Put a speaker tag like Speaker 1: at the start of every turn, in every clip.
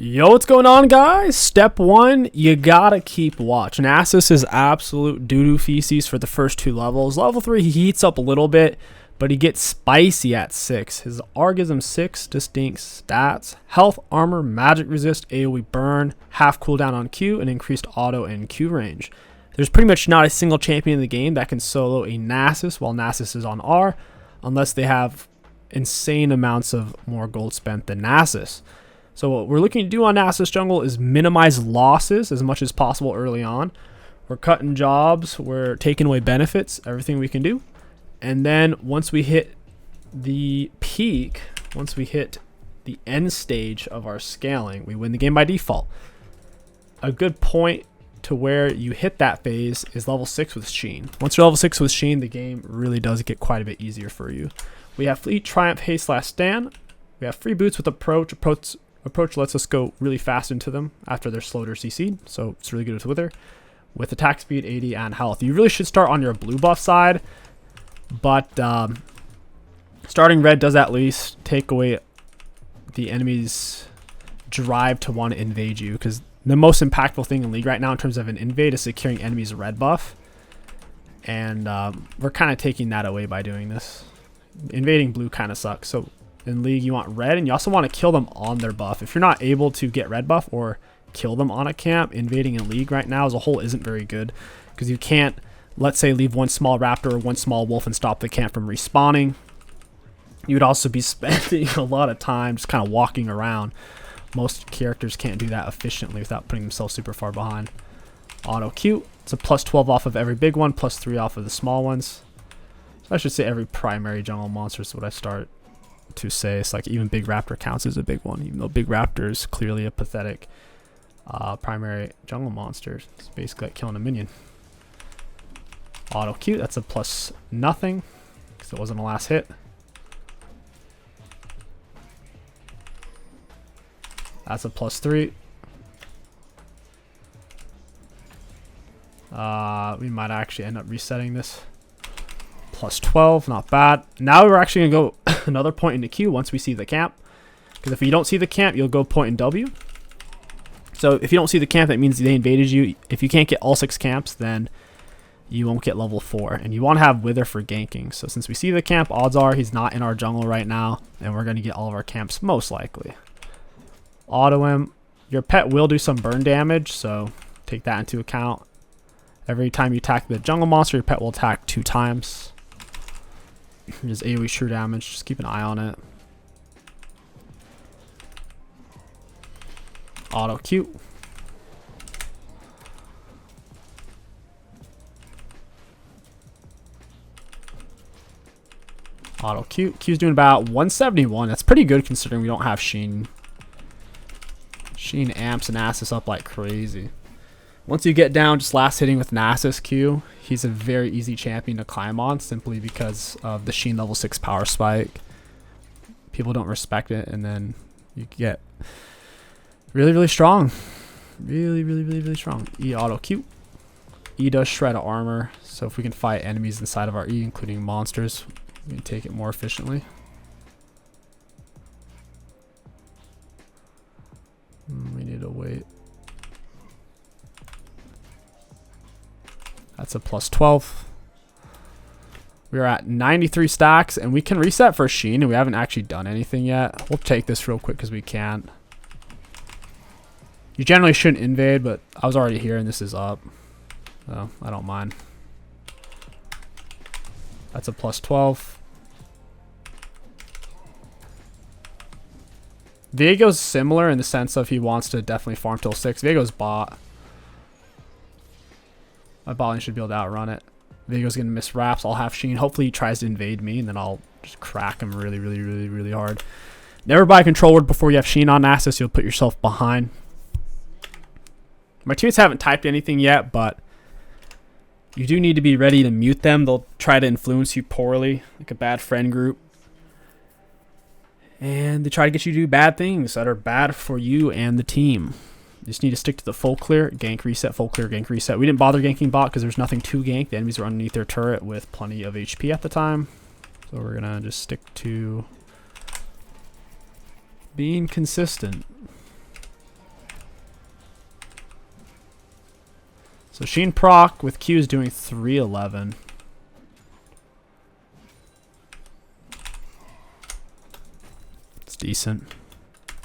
Speaker 1: Yo, what's going on, guys? Step one, you gotta keep watch. Nasus is absolute doo-doo feces for the first two levels. Level 3, he heats up a little bit, but he gets spicy at 6. His R gives him 6 distinct stats: health, armor, magic resist, AoE burn, half cooldown on Q, and increased auto and Q range. There's pretty much not a single champion in the game that can solo a Nasus while Nasus is on R, unless they have insane amounts of more gold spent than Nasus. So what we're looking to do on Nasus jungle is minimize losses as much as possible early on. We're cutting jobs, we're taking away benefits, everything we can do. And then once we hit the peak, once we hit the end stage of our scaling, we win the game by default. A good point to where you hit that phase is level 6 with Sheen. Once you're level 6 with Sheen, the game really does get quite a bit easier for you. We have Fleet, Triumph, Haste, Stand. We have free boots with Approach. Approach lets us go really fast into them after they're slowed or CC'd, so it's really good with Wither. With attack speed, 80, and health. You really should start on your blue buff side, but starting red does at least take away the enemy's drive to want to invade you, because the most impactful thing in League right now in terms of an invade is securing enemy's red buff, and we're kind of taking that away by doing this. Invading blue kind of sucks, so in League you want red, and you also want to kill them on their buff. If you're not able to get red buff or kill them on a camp, invading in League right now as a whole isn't very good, because you can't, let's say, leave one small raptor or one small wolf and stop the camp from respawning. You would also be spending a lot of time just kind of walking around. Most characters can't do that efficiently without putting themselves super far behind. Auto Q, it's a plus 12 off of every big one, plus 3 off of the small ones. So I should say every primary jungle monster is what I start to say. It's like even Big Raptor counts as a big one, even though Big Raptor is clearly a pathetic primary jungle monster. It's basically like killing a minion. Auto Q, that's a plus nothing because it wasn't a last hit. That's a plus 3. We might actually end up resetting this. Plus 12, not bad. Now we're actually going to go another point into Q once we see the camp. Because if you don't see the camp, you'll go point in W. So if you don't see the camp, that means they invaded you. If you can't get all 6 camps, then you won't get level 4. And you want to have Wither for ganking. So since we see the camp, odds are he's not in our jungle right now. And we're going to get all of our camps most likely. Auto him. Your pet will do some burn damage, so take that into account. Every time you attack the jungle monster, your pet will attack 2 times. Just AoE true damage. Just keep an eye on it. Auto Q. Auto Q. Q's doing about 171. That's pretty good considering we don't have Sheen. Sheen amps and Nasus up like crazy. Once you get down just last hitting with Nasus Q, he's a very easy champion to climb on simply because of the Sheen level 6 power spike. People don't respect it, and then you get really, really strong. Really strong. E auto Q. E does shred armor, so if we can fight enemies inside of our E, including monsters, we can take it more efficiently. We need to wait. That's a plus 12. We're at 93 stacks, and we can reset for Sheen, and we haven't actually done anything yet. We'll take this real quick because we can't. You generally shouldn't invade, but I was already here, and this is up. So I don't mind. That's a plus 12. Viego's similar in the sense of he wants to definitely farm till 6. Viego's bot. My bot lane should be able to outrun it. Viego's going to miss wraps. I'll have Sheen. Hopefully he tries to invade me, and then I'll just crack him really hard. Never buy a control word before you have Sheen on Nasus. You'll put yourself behind. My teammates haven't typed anything yet, but you do need to be ready to mute them. They'll try to influence you poorly, like a bad friend group. And they try to get you to do bad things that are bad for you and the team. You just need to stick to the full clear, gank reset, full clear, gank reset. We didn't bother ganking bot because there's nothing to gank. The enemies were underneath their turret with plenty of HP at the time. So we're going to just stick to being consistent. So Sheen proc with Q is doing 311. It's decent.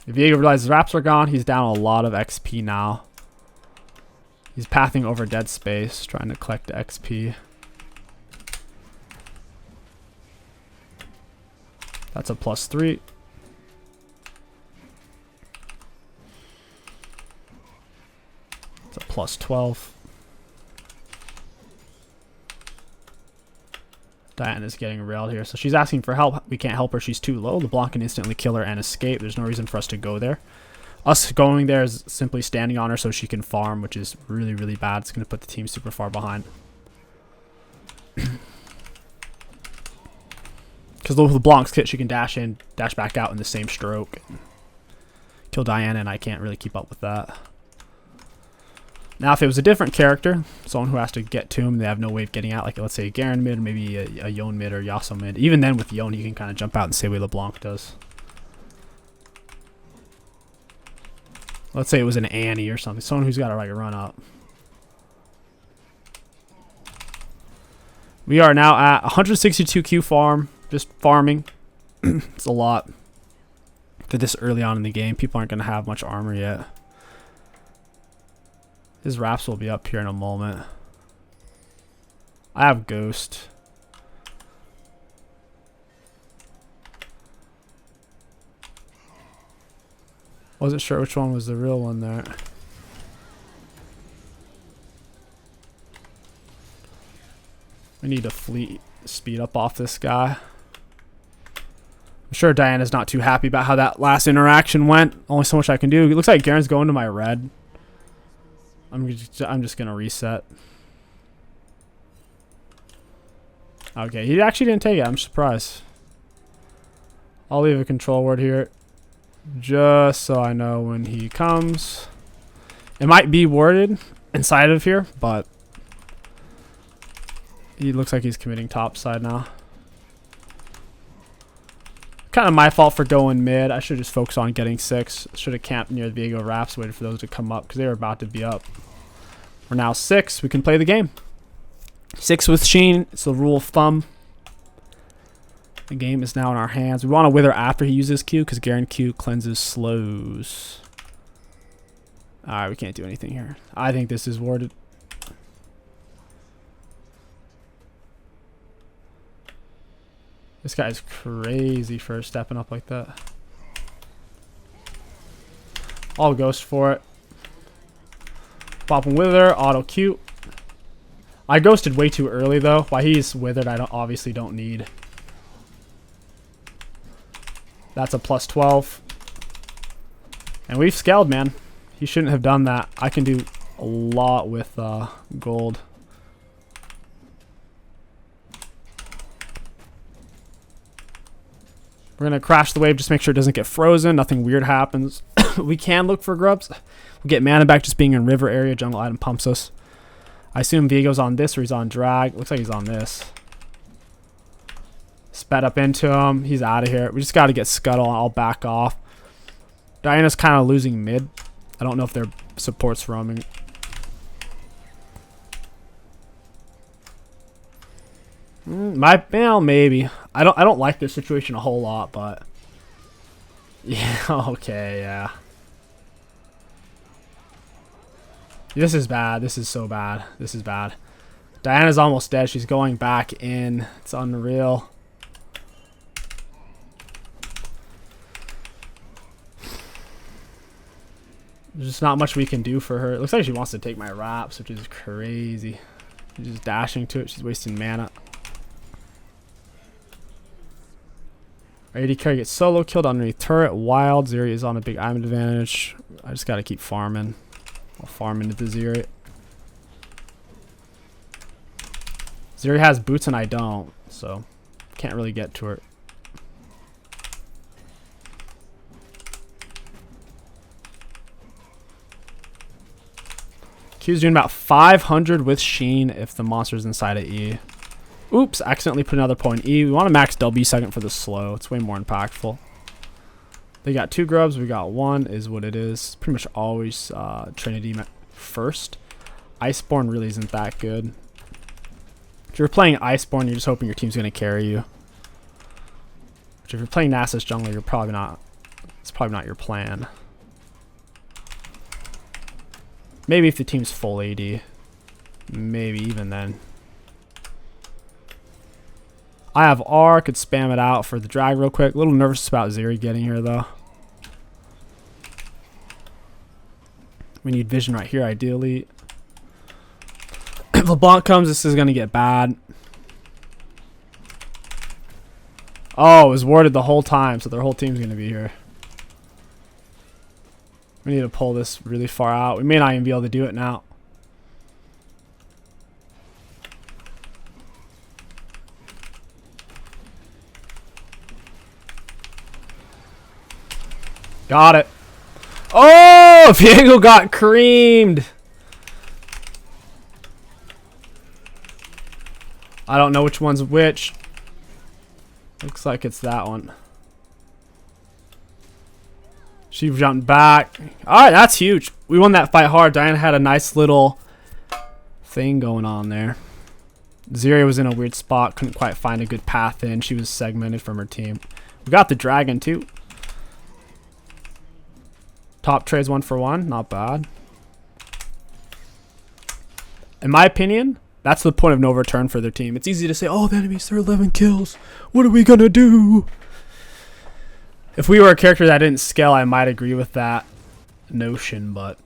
Speaker 1: If Viego realizes wraps are gone, he's down a lot of XP now. He's pathing over dead space, trying to collect XP. That's a +3. It's a +12. Diana's getting railed here. So she's asking for help. We can't help her. She's too low. LeBlanc can instantly kill her and escape. There's no reason for us to go there. Us going there is simply standing on her so she can farm, which is really, really bad. It's going to put the team super far behind. Because with LeBlanc's kit, she can dash in, dash back out in the same stroke. Kill Diana, and I can't really keep up with that. Now, if it was a different character, someone who has to get to him, they have no way of getting out, like let's say Garen mid, maybe a Yone mid or Yasuo mid. Even then, with Yone, you can kind of jump out and say what LeBlanc does. Let's say it was an Annie or something, someone who's got to like run up. We are now at 162 Q farm, just farming. It's a lot for this early on in the game. People aren't going to have much armor yet. His wraps will be up here in a moment. I have Ghost. Wasn't sure which one was the real one there. We need to fleet speed up off this guy. I'm sure Diana's not too happy about how that last interaction went. Only so much I can do. It looks like Garen's going to my red. I'm just gonna reset. Okay, he actually didn't take it. I'm surprised. I'll leave a control word here, just so I know when he comes. It might be worded inside of here, but he looks like he's committing top side now. Kind of my fault for going mid. I should just focus on getting 6. Should have camped near the Viego Wraps, waited for those to come up because they were about to be up. We're now 6. We can play the game. 6 with Sheen. It's the rule of thumb. The game is now in our hands. We want to wither after he uses Q because Garen Q cleanses slows. Alright, we can't do anything here. I think this is warded. This guy's crazy for stepping up like that. I'll ghost for it. Pop him wither, auto Q. I ghosted way too early though. While he's withered, I obviously don't need. That's a +12. And we've scaled, man. He shouldn't have done that. I can do a lot with gold. We're going to crash the wave, just make sure it doesn't get frozen. Nothing weird happens. We can look for grubs. We'll get mana back just being in river area. Jungle item pumps us. I assume Viego's on this or he's on drag. Looks like he's on this. Sped up into him. He's out of here. We just got to get Scuttle. I'll back off. Diana's kind of losing mid. I don't know if their support's roaming. Well, maybe. I don't like this situation a whole lot, but yeah, okay, yeah. This is bad. This is so bad. This is bad. Diana's almost dead. She's going back in. It's unreal. There's just not much we can do for her. It looks like she wants to take my wraps, which is crazy. She's just dashing to it. She's wasting mana. Our AD carry gets solo killed underneath turret. Wild. Zeri is on a big item advantage. I just got to keep farming. I'll farm into the Zeri. Zeri has boots and I don't, so can't really get to her. Q's doing about 500 with Sheen if the monster's inside of E. Oops, accidentally put another point in E. We want to max W second for the slow. It's way more impactful. They got 2 grubs. We got 1 is what it is. Pretty much always Trinity first. Iceborne really isn't that good. If you're playing Iceborne, you're just hoping your team's gonna carry you. Which if you're playing Nasus jungler, you're probably not. It's probably not your plan. Maybe if the team's full AD. Maybe even then. I have R, could spam it out for the drag real quick. A little nervous about Zeri getting here though. We need vision right here ideally. If LeBlanc comes, this is gonna get bad. Oh, it was warded the whole time, so their whole team's gonna be here. We need to pull this really far out. We may not even be able to do it now. Got it. Oh, Viego got creamed. I don't know which one's which. Looks like it's that one. She jumped back. Alright, that's huge. We won that fight hard. Diana had a nice little thing going on there. Zeri was in a weird spot. Couldn't quite find a good path in. She was segmented from her team. We got the dragon too. Top trades 1-for-1. Not bad. In my opinion, that's the point of no return for their team. It's easy to say, oh, the enemies are 11 kills. What are we going to do? If we were a character that didn't scale, I might agree with that notion. But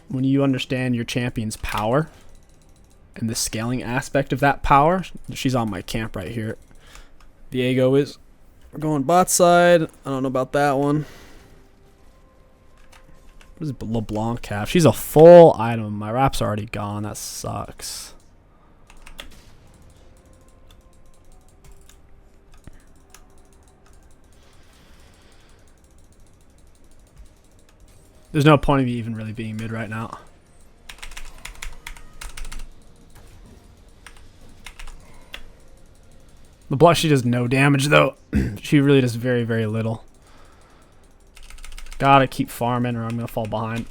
Speaker 1: when you understand your champion's power and the scaling aspect of that power, she's on my camp right here. Viego is. We're going bot side. I don't know about that one. What does LeBlanc have? She's a full item. My wrap's already gone. That sucks. There's no point of me even really being mid right now. LeBlanc, she does no damage though. She really does very, very little. Gotta keep farming or I'm gonna fall behind.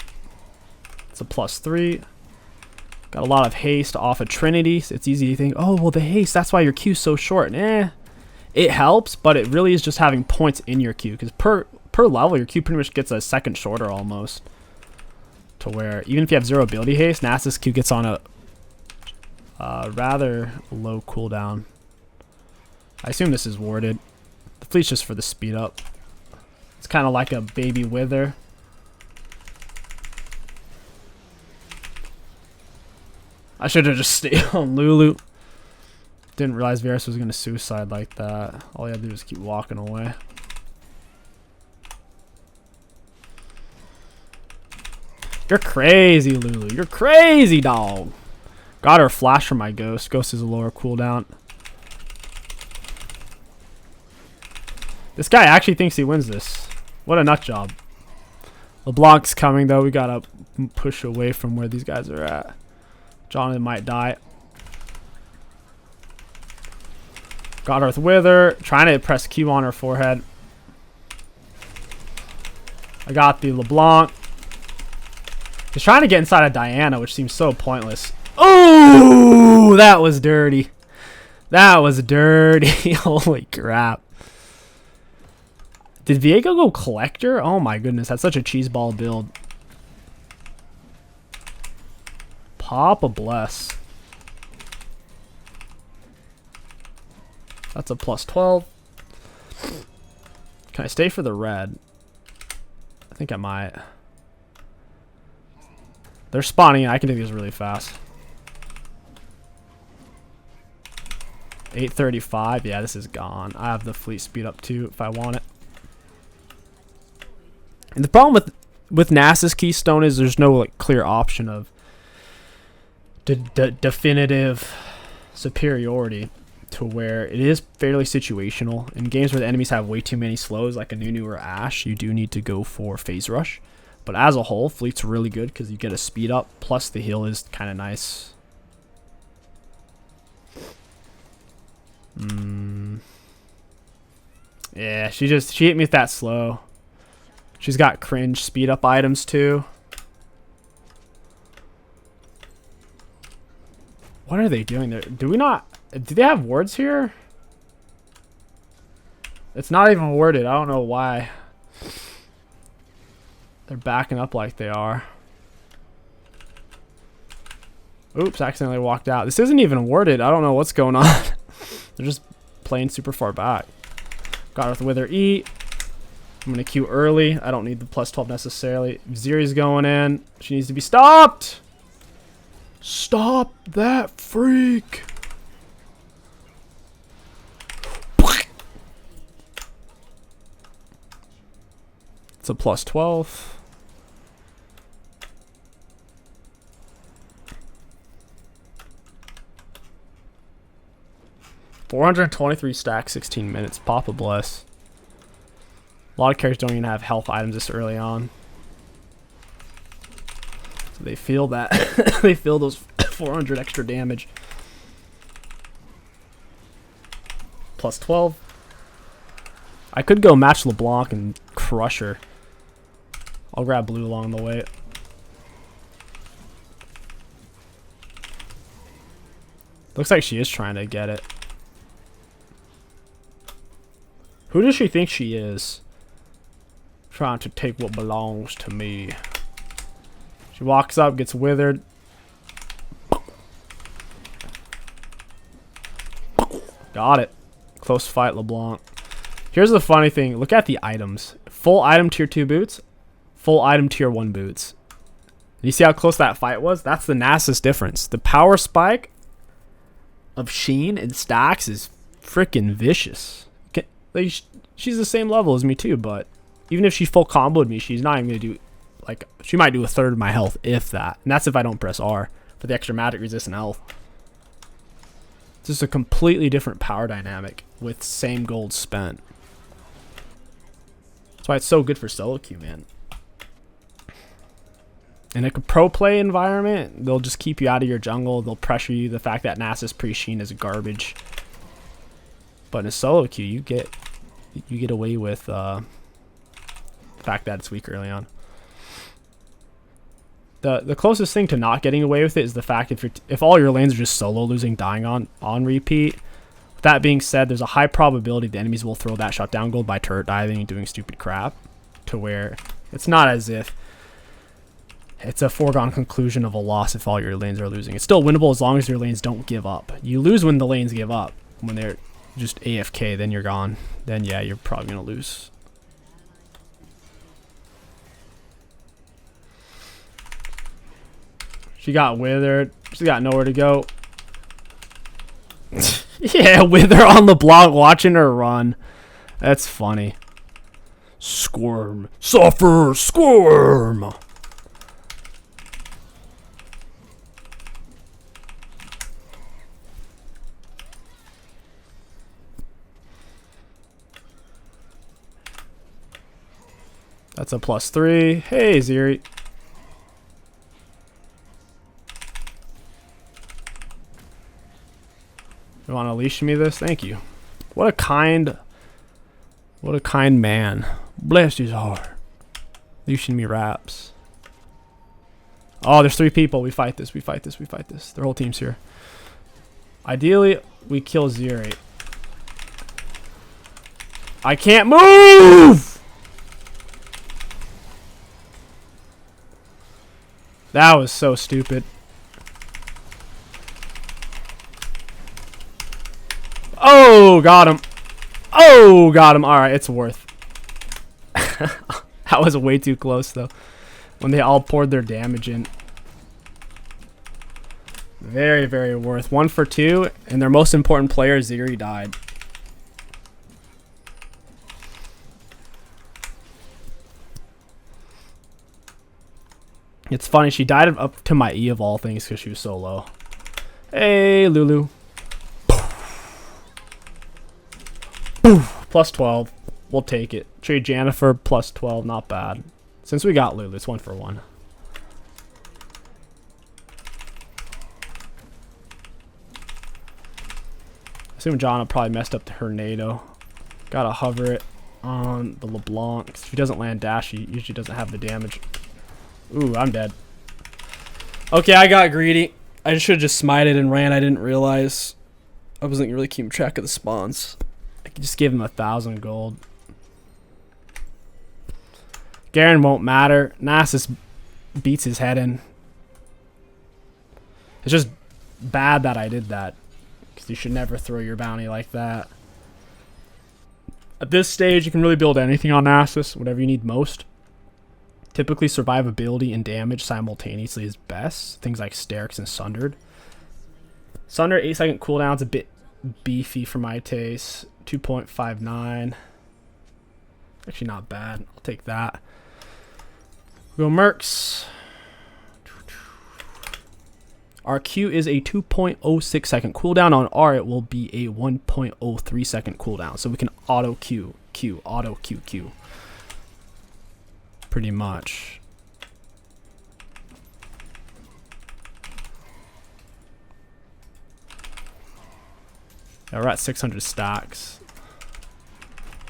Speaker 1: It's a +3. Got a lot of haste off of Trinity. So it's easy to think, oh, well, the haste, that's why your queue's so short. It helps, but it really is just having points in your queue. Because per level, your queue pretty much gets a second shorter almost. To where, even if you have 0 ability haste, Nasus queue gets on a rather low cooldown. I assume this is warded. The fleet's just for the speed up. It's kind of like a baby wither. I should have just stayed on Lulu. Didn't realize Varus was going to suicide like that. All you had to do is keep walking away. You're crazy, Lulu. You're crazy, dog. Got her flash from my Ghost. Ghost is a lower cooldown. This guy actually thinks he wins this. What a nut job. LeBlanc's coming, though. We got to push away from where these guys are at. Jonathan might die. Got her with Wither. Trying to press Q on her forehead. I got the LeBlanc. He's trying to get inside of Diana, which seems so pointless. Oh, that was dirty. That was dirty. Holy crap. Did Viego go Collector? Oh my goodness, that's such a cheeseball build. Papa bless. That's a +12. Can I stay for the red? I think I might. They're spawning in. I can do these really fast. 835. Yeah, this is gone. I have the fleet speed up too if I want it. And the problem with Nasus Keystone is there's no like clear option of definitive superiority to where it is fairly situational. In games where the enemies have way too many slows like a Nunu or Ashe, you do need to go for Phase Rush. But as a whole, Fleet's really good because you get a speed up, plus the heal is kind of nice. Yeah, she hit me with that slow. She's got cringe speed up items too. What are they doing there? Do we not... Do they have wards here? It's not even worded. I don't know why. They're backing up like they are. Oops, accidentally walked out. This isn't even worded. I don't know what's going on. They're just playing super far back. Got with Wither E. I'm going to Q early. I don't need the plus 12 necessarily. Ziri's going in. She needs to be stopped. Stop that freak. It's a plus 12. $423 stacks, 16 minutes. Papa bless. A lot of characters don't even have health items this early on. So they feel that. They feel those 400 extra damage. Plus 12. I could go match LeBlanc and crush her. I'll grab blue along the way. Looks like she is trying to get it. Who does she think she is? Trying to take what belongs to me. She walks up, gets withered. Got it. Close fight, LeBlanc. Here's the funny thing. Look at the items. Full item tier 2 boots. Full item tier 1 boots. You see how close that fight was? That's the Nasus difference. The power spike of Sheen and stacks is freaking vicious. Like, she's the same level as me too, but even if she full comboed me, she's not even going to do, like, she might do a third of my health, if that. And that's if I don't press R for the extra magic resistant health. It's just a completely different power dynamic with same gold spent. That's why it's so good for solo queue, man. In a pro play environment, they'll just keep you out of your jungle. They'll pressure you. The fact that Nasus pre-Sheen is garbage. But in a solo queue, you get away with the fact that it's weak early on. The closest thing to not getting away with it is the fact if all your lanes are just solo losing, dying on repeat. With that being said, there's a high probability the enemies will throw that shutdown gold by turret diving and doing stupid crap, to where it's not as if it's a foregone conclusion of a loss if all your lanes are losing. It's still winnable as long as your lanes don't give up. You lose when the lanes give up. When they're just AFK, then you're gone. Then yeah, you're probably gonna lose. She got withered. She's got nowhere to go. Yeah, Wither on the block watching her run. That's funny. Squirm. Suffer. Squirm. That's a +3. Hey, Ziri. You want to leash me this? Thank you. What a kind man. Bless his heart. Leashing me raps. Oh, there's 3 people. We fight this. We fight this. We fight this. Their whole team's here. Ideally, we kill Ziri. I can't move! That was so stupid. Oh, got him. Oh, got him. All right, it's worth. That was way too close, though. When they all poured their damage in. Very, very worth. 1 for 2, and their most important player, Ziri, died. It's funny, she died up to my E of all things because she was so low. Hey, Lulu. Plus 12. We'll take it. Trade Jennifer, plus 12. Not bad. Since we got Lulu, it's 1 for 1. I assume Jana probably messed up her NATO. Gotta hover it on the LeBlanc. If he doesn't land dash, he usually doesn't have the damage. Ooh, I'm dead. Okay, I got greedy. I should have just smited and ran. I didn't realize I wasn't really keeping track of the spawns. I could just give him 1,000 gold. Garen won't matter. Nasus beats his head in. It's just bad that I did that, because you should never throw your bounty like that. At this stage, you can really build anything on Nasus, whatever you need most. Typically, survivability and damage simultaneously is best. Things like Sterix and Sundered. Sunder 8-second cooldown's a bit beefy for my taste. 2.59. Actually, not bad. I'll take that. We'll go Mercs. Our Q is a 2.06 second cooldown. On R, it will be a 1.03 second cooldown. So we can auto Q, Q, auto Q, Q. Pretty much. Yeah, we're at 600 stacks.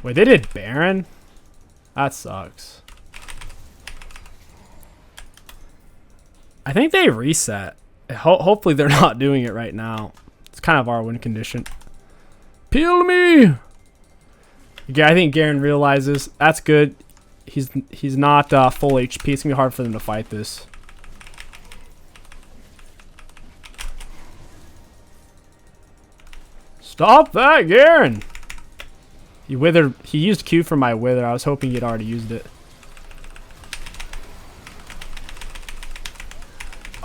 Speaker 1: Wait, they did Baron? That sucks. I think they reset. Hopefully they're not doing it right now. It's kind of our win condition. Peel me! Yeah, I think Garen realizes that's good. He's not full HP. It's gonna be hard for them to fight this. Stop that, Garen! He withered. He used Q for my wither. I was hoping he'd already used it.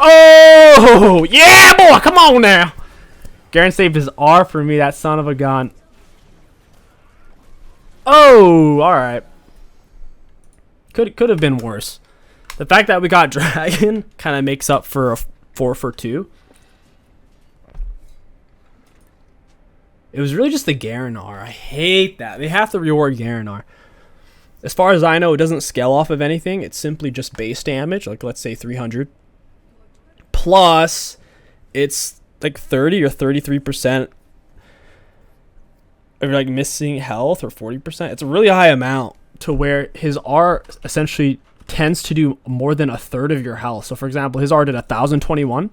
Speaker 1: Oh, yeah, boy, come on now. Garen saved his R for me, that son of a gun. Oh, all right. Could have been worse. The fact that we got Dragon kind of makes up for a 4 for 2. It was really just the Garen R. I hate that. They have to reward Garen R. As far as I know, it doesn't scale off of anything. It's simply just base damage, like let's say 300. Plus, it's like 30 or 33% of like missing health, or 40%. It's a really high amount to where his R essentially tends to do more than a third of your health. So for example, his R did 1,021.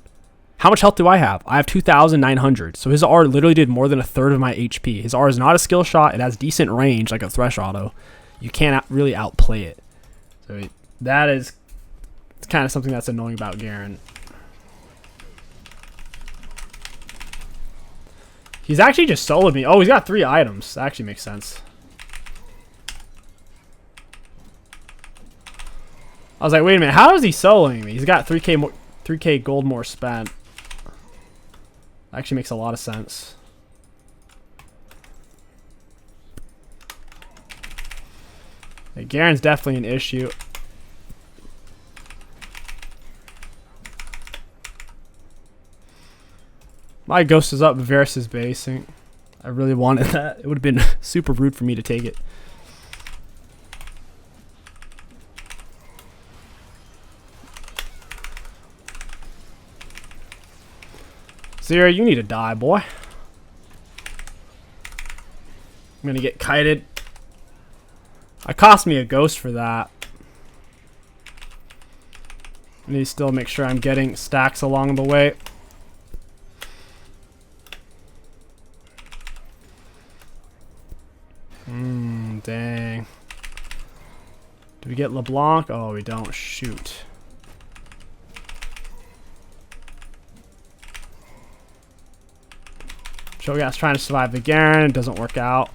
Speaker 1: How much health do I have? I have 2,900. So his R literally did more than a third of my HP. His R is not a skill shot. It has decent range, like a Thresh Auto. You can't really outplay it. So that is, it's kind of something that's annoying about Garen. He's actually just soloed me. Oh, he's got 3 items. That actually makes sense. I was like, wait a minute. How is he soloing me? He's got 3K gold more spent. Actually makes a lot of sense. Hey, Garen's definitely an issue. My ghost is up, but Varus is basing. I really wanted that. It would have been super rude for me to take it. Zero, you need to die, boy. I'm gonna get kited. It cost me a ghost for that. I need to still make sure I'm getting stacks along the way. Dang. Do we get LeBlanc? Oh, we don't. Shoot. Cho'Gath's trying to survive the Garen. It doesn't work out.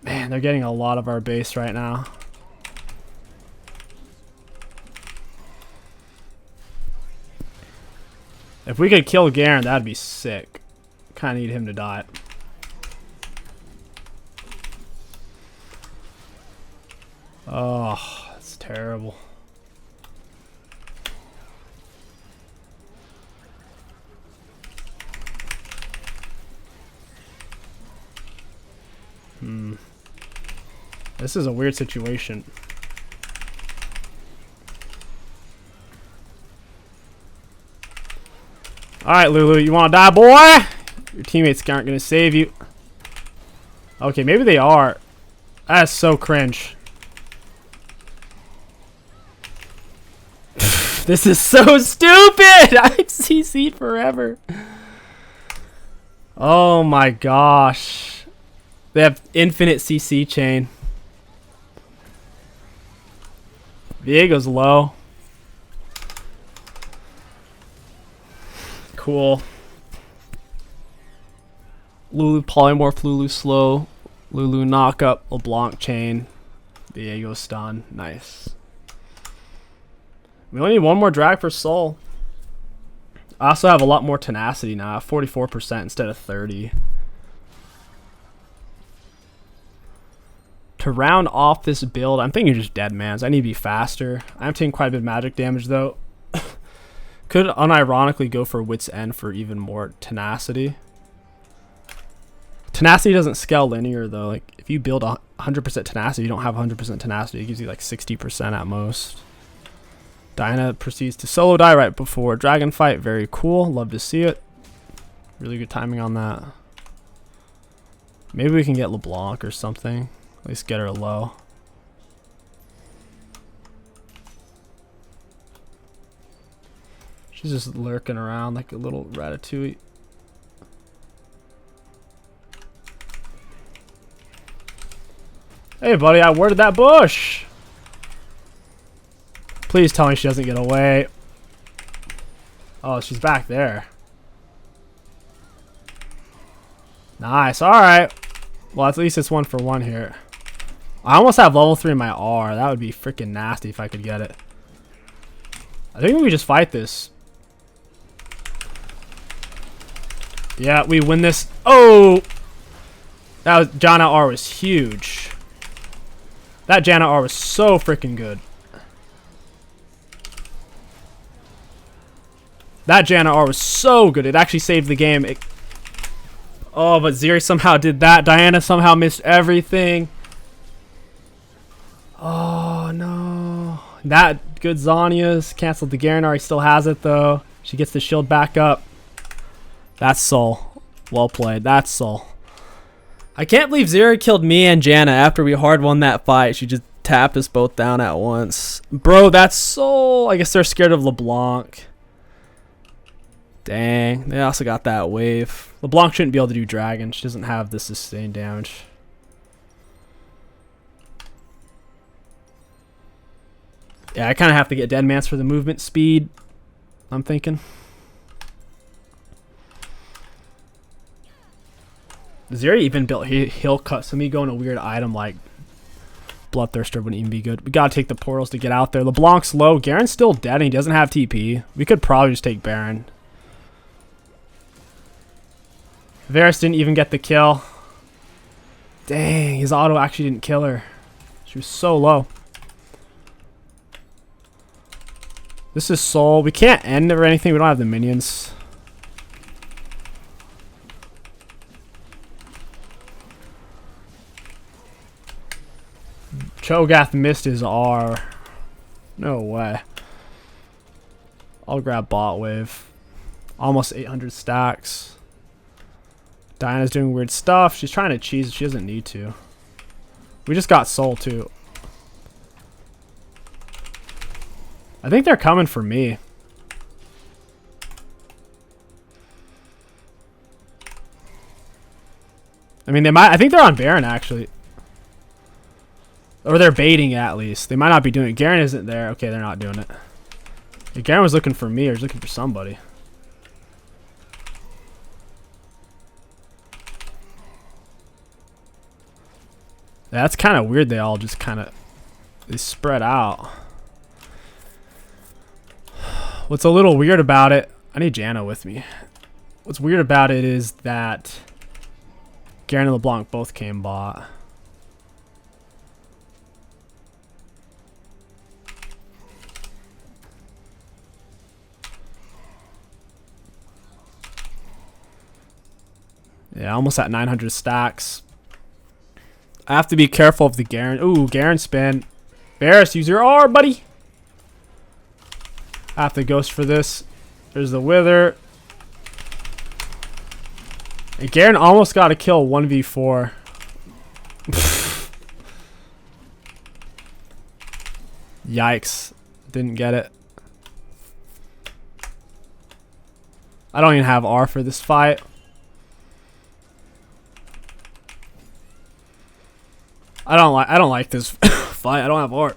Speaker 1: Man, they're getting a lot of our base right now. If we could kill Garen, that'd be sick. Kind of need him to die. Oh, that's terrible. This is a weird situation. Alright, Lulu, you want to die, boy? Your teammates aren't going to save you. Okay, maybe they are. That's so cringe. This is so stupid! I CC'd forever. Oh my gosh. They have infinite CC chain. Viego's low. Cool. Lulu polymorph, Lulu slow. Lulu knock up, LeBlanc chain. Viego stun. Nice. We only need one more drag per soul. I also have a lot more tenacity now. 44% instead of 30. To round off this build, I'm thinking just dead mans. I need to be faster. I'm taking quite a bit of magic damage though. Could unironically go for Wit's End for even more tenacity. Tenacity doesn't scale linear though. Like if you build 100% tenacity, you don't have 100% tenacity. It gives you like 60% at most. Diana proceeds to solo die right before dragon fight. Very cool. Love to see it. Really good timing on that. Maybe we can get LeBlanc or something. At least get her low. She's just lurking around like a little ratatouille. Hey buddy, I worded that bush. Please tell me she doesn't get away. Oh, she's back there. Nice, alright. Well, at least it's 1 for 1 here. I almost have level 3 in my R. That would be freaking nasty if I could get it. I think we just fight this. Yeah, we win this. Oh! That was, Janna R was huge. That Janna R was so freaking good. That Janna R was so good. It actually saved the game. Oh, but Zeri somehow did that. Diana somehow missed everything. Oh, no. That good Zanya's canceled the Garanar. He still has it, though. She gets the shield back up. That's Soul. Well played. That's Soul. I can't believe Zeri killed me and Janna after we hard won that fight. She just tapped us both down at once. Bro, that's Soul. I guess they're scared of LeBlanc. Dang. They also got that wave. LeBlanc shouldn't be able to do dragon. She doesn't have the sustained damage. Yeah, I kind of have to get dead mans for the movement speed, I'm thinking. Zeri even built heal cut, so me going a weird item like Bloodthirster wouldn't even be good. We gotta take the portals to get out there. LeBlanc's low. Garen's still dead and he doesn't have TP. We could probably just take Baron. Varus didn't even get the kill. Dang, his auto actually didn't kill her. She was so low. This is Soul. We can't end or anything. We don't have the minions. Cho'Gath missed his R. No way. I'll grab bot wave. Almost 800 stacks. Diana's doing weird stuff. She's trying to cheese. She doesn't need to. We just got Soul too. I think they're coming for me. I mean, they might. I think they're on Baron actually. Or they're baiting at least. They might not be doing it. Garen isn't there. Okay, they're not doing it. If Garen was looking for me or he's looking for somebody. Yeah, that's kind of weird. They all just kind of they spread out. What's a little weird about it, I need Janna with me. What's weird about it is that Garen and LeBlanc both came bot. Yeah, almost at 900 stacks. I have to be careful of the Garen. Ooh, Garen spin. Varus, use your R, buddy. I have to ghost for this. There's the Wither. And Garen almost got a kill 1v4. Yikes. Didn't get it. I don't even have R for this fight. I don't like this fight. I don't have R.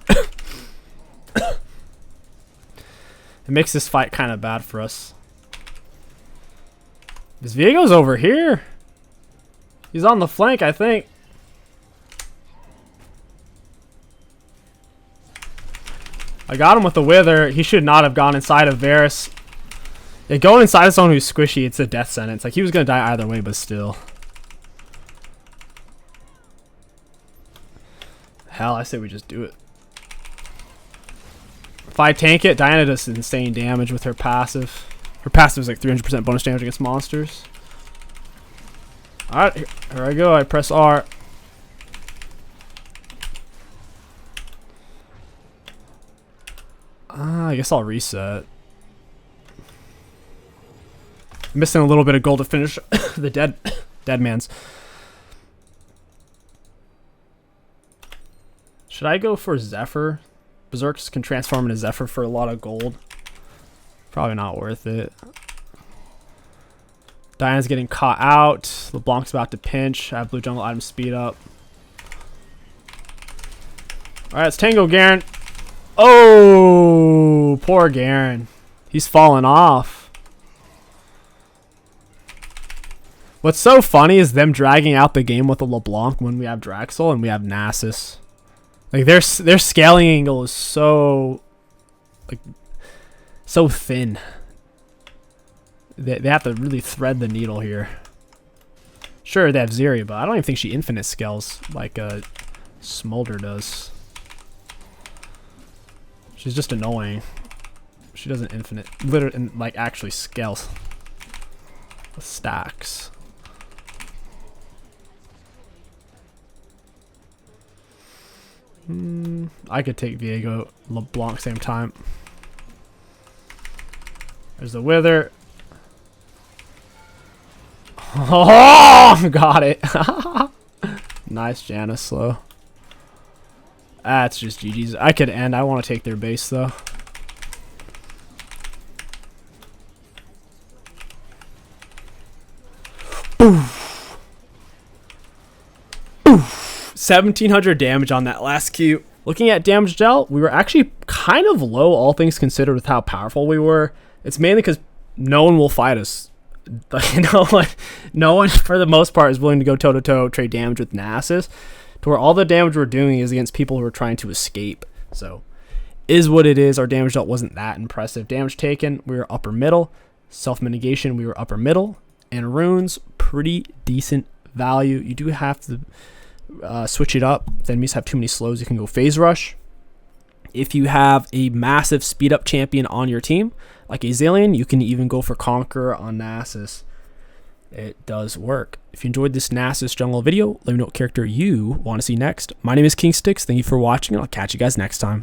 Speaker 1: It makes this fight kind of bad for us. This Viego's over here. He's on the flank, I think. I got him with the Wither. He should not have gone inside of Varus. Yeah, going inside of someone who's squishy, it's a death sentence. Like, he was going to die either way, but still. Hell, I say we just do it. If I tank it, Diana does insane damage with her passive. Her passive is like 300% bonus damage against monsters. Alright, here I go. I press R. I guess I'll reset. Missing a little bit of gold to finish the dead man's. Should I go for Zephyr? Berserks can transform into Zephyr for a lot of gold. Probably not worth it. Diana's getting caught out. LeBlanc's about to pinch. I have blue jungle item speed up. Alright, it's Tango Garen. Oh, poor Garen. He's falling off. What's so funny is them dragging out the game with a LeBlanc when we have Draxel and we have Nasus. Like their scaling angle is so thin. They have to really thread the needle here. Sure, they have Zeri, but I don't even think she infinite scales like Smolder does. She's just annoying. She doesn't infinite, literally, like actually scales with stacks. I could take Viego, LeBlanc same time. There's the Wither. Oh, got it. Nice Janus slow. That's just GG's. I could end. I want to take their base though. Oof. Oof. 1700 damage on that last Q. Looking at damage dealt, we were actually kind of low, all things considered, with how powerful we were. It's mainly because no one will fight us. No one, for the most part, is willing to go toe-to-toe, trade damage with Nasus, to where all the damage we're doing is against people who are trying to escape. So, is what it is. Our damage dealt wasn't that impressive. Damage taken, we were upper middle. Self-mitigation, we were upper middle. And runes, pretty decent value. You do have to switch it up. If the enemies have too many slows, you can go phase rush. If you have a massive speed up champion on your team, like a Zillion, you can even go for Conqueror on Nasus. It does work. If you enjoyed this Nasus jungle video, let me know what character you want to see next. My name is King Sticks. Thank you for watching, and I'll catch you guys next time.